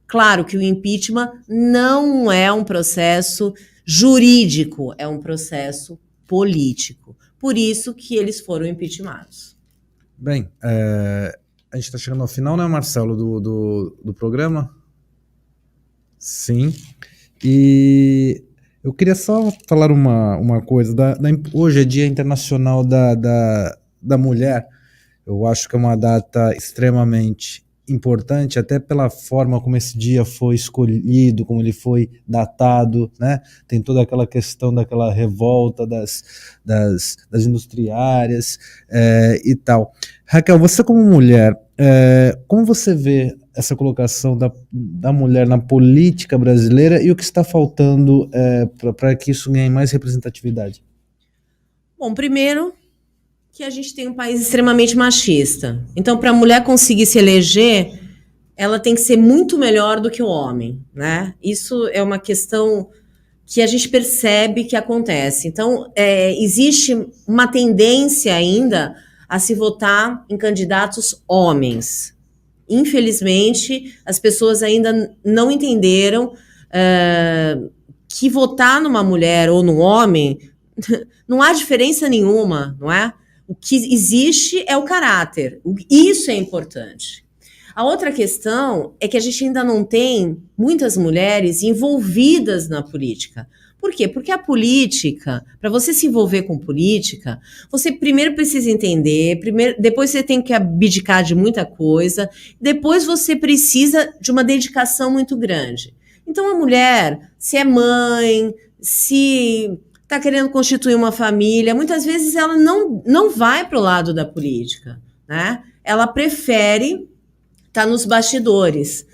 S2: claro que o impeachment não é um processo jurídico, é um processo político. Por isso que eles foram impeachmentados.
S3: Bem, a gente está chegando ao final, né, Marcelo, do programa? Sim. E eu queria só falar uma coisa. Hoje é Dia Internacional da Mulher. Eu acho que é uma data extremamente importante, até pela forma como esse dia foi escolhido, como ele foi datado, né? Tem toda aquela questão daquela revolta das industriárias e tal. Raquel, você como mulher, como você vê essa colocação da mulher na política brasileira e o que está faltando para que isso ganhe mais representatividade?
S2: Bom, primeiro que a gente tem um país extremamente machista. Então, para a mulher conseguir se eleger, ela tem que ser muito melhor do que o homem, né? Isso é uma questão que a gente percebe que acontece. Então, existe uma tendência ainda a se votar em candidatos homens. Infelizmente, as pessoas ainda não entenderam que votar numa mulher ou num homem não há diferença nenhuma, não é? O que existe é o caráter. Isso é importante. A outra questão é que a gente ainda não tem muitas mulheres envolvidas na política. Por quê? Porque a política, para você se envolver com política, você primeiro precisa entender, depois você tem que abdicar de muita coisa, depois você precisa de uma dedicação muito grande. Então a mulher, se é mãe, se está querendo constituir uma família, muitas vezes ela não vai para o lado da política, né? Ela prefere estar nos bastidores.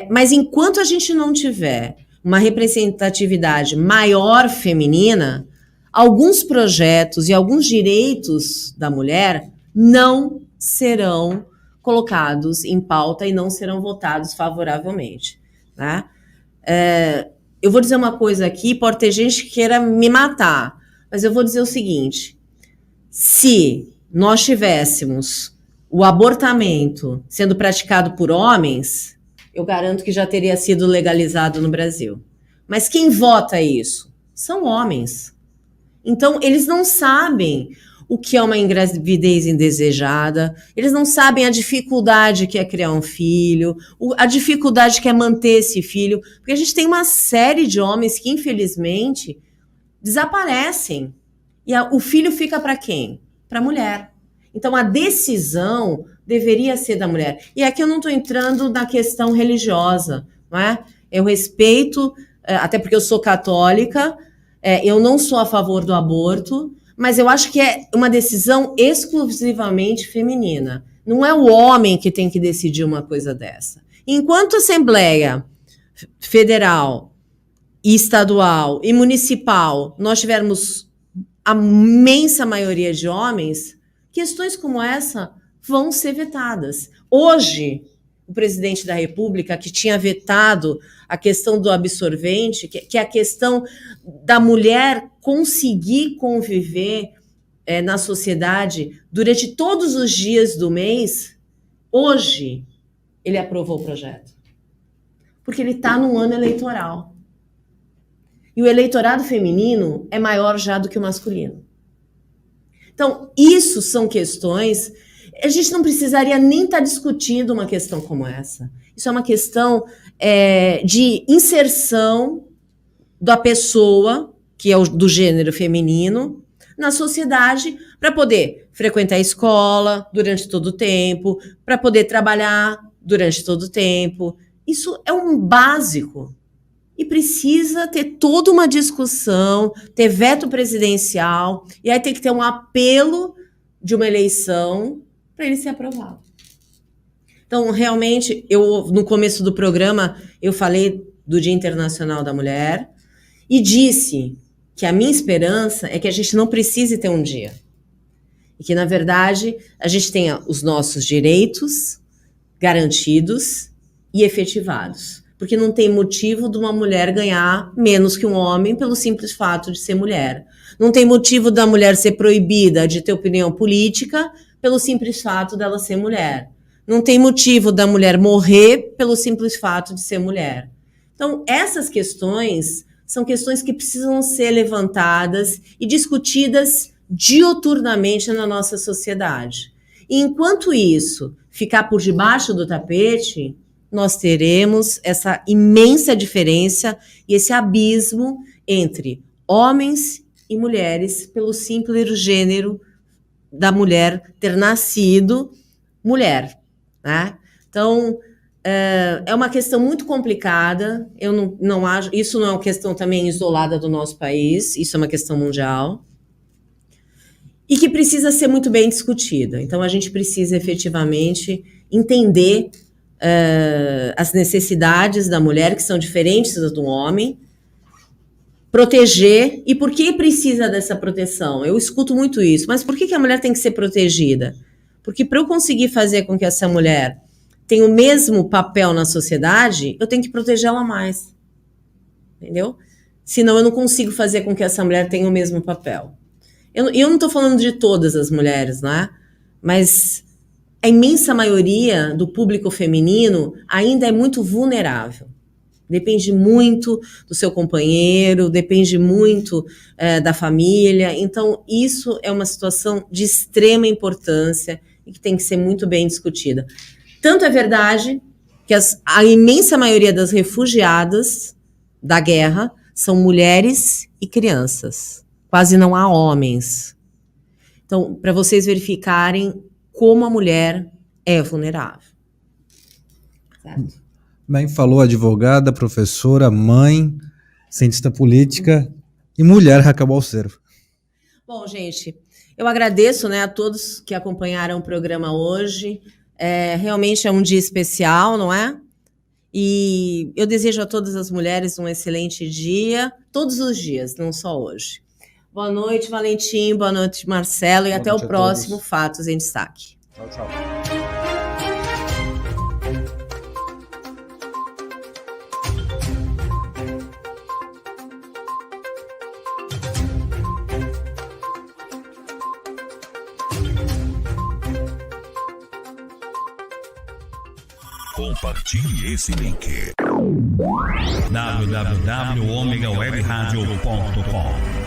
S2: Mas enquanto a gente não tiver uma representatividade maior feminina, alguns projetos e alguns direitos da mulher não serão colocados em pauta e não serão votados favoravelmente, né? Eu vou dizer uma coisa aqui, pode ter gente que queira me matar, mas eu vou dizer o seguinte: se nós tivéssemos o abortamento sendo praticado por homens, eu garanto que já teria sido legalizado no Brasil. Mas quem vota isso? São homens. Então, eles não sabem o que é uma gravidez indesejada, eles não sabem a dificuldade que é criar um filho, a dificuldade que é manter esse filho, porque a gente tem uma série de homens que, infelizmente, desaparecem. E o filho fica para quem? Para a mulher. Então, a decisão deveria ser da mulher. E aqui eu não estou entrando na questão religiosa, não é? Eu respeito, até porque eu sou católica, eu não sou a favor do aborto, mas eu acho que é uma decisão exclusivamente feminina. Não é o homem que tem que decidir uma coisa dessa. Enquanto a Assembleia Federal, estadual e municipal nós tivermos a imensa maioria de homens, questões como essa vão ser vetadas. Hoje, o presidente da República, que tinha vetado a questão do absorvente, que é a questão da mulher conseguir conviver na sociedade durante todos os dias do mês, hoje ele aprovou o projeto. Porque ele está num ano eleitoral. E o eleitorado feminino é maior já do que o masculino. Então, isso são questões. A gente não precisaria nem estar discutindo uma questão como essa. Isso é uma questão de inserção da pessoa, que é do gênero feminino, na sociedade, para poder frequentar a escola durante todo o tempo, para poder trabalhar durante todo o tempo. Isso é um básico. e precisa ter toda uma discussão, ter veto presidencial, e aí tem que ter um apelo de uma eleição para ele ser aprovado. Então, realmente, no começo do programa, eu falei do Dia Internacional da Mulher e disse que a minha esperança é que a gente não precise ter um dia. E que, na verdade, a gente tenha os nossos direitos garantidos e efetivados. Porque não tem motivo de uma mulher ganhar menos que um homem pelo simples fato de ser mulher. Não tem motivo da mulher ser proibida de ter opinião política pelo simples fato dela ser mulher. Não tem motivo da mulher morrer pelo simples fato de ser mulher. Então, essas questões são questões que precisam ser levantadas e discutidas dioturnamente na nossa sociedade. E enquanto isso ficar por debaixo do tapete, nós teremos essa imensa diferença e esse abismo entre homens e mulheres pelo simples gênero da mulher ter nascido mulher, né? Então, é uma questão muito complicada. Eu não acho, isso não é uma questão também isolada do nosso país, isso é uma questão mundial e que precisa ser muito bem discutida. Então, a gente precisa efetivamente entender as necessidades da mulher, que são diferentes das do homem, proteger. E por que precisa dessa proteção? Eu escuto muito isso, mas por que a mulher tem que ser protegida? Porque para eu conseguir fazer com que essa mulher tenha o mesmo papel na sociedade, eu tenho que protegê-la mais. Entendeu? Senão eu não consigo fazer com que essa mulher tenha o mesmo papel. Eu não estou falando de todas as mulheres, né? Mas a imensa maioria do público feminino ainda é muito vulnerável. Depende muito do seu companheiro, depende muito da família. Então, isso é uma situação de extrema importância e que tem que ser muito bem discutida. Tanto é verdade que a imensa maioria das refugiadas da guerra são mulheres e crianças. Quase não há homens. Então, para vocês verificarem como a mulher é vulnerável. Certo?
S3: Bem, falou advogada, professora, mãe, cientista política e mulher, Raquel Balseiro.
S2: Bom, gente, eu agradeço, né, a todos que acompanharam o programa hoje. Realmente é um dia especial, não é? E eu desejo a todas as mulheres um excelente dia, todos os dias, não só hoje. Boa noite, Valentim, boa noite, Marcelo, e até o próximo Fatos em Destaque.
S3: Tchau, tchau.
S1: Compartilhe esse link. www.omegawebradio.com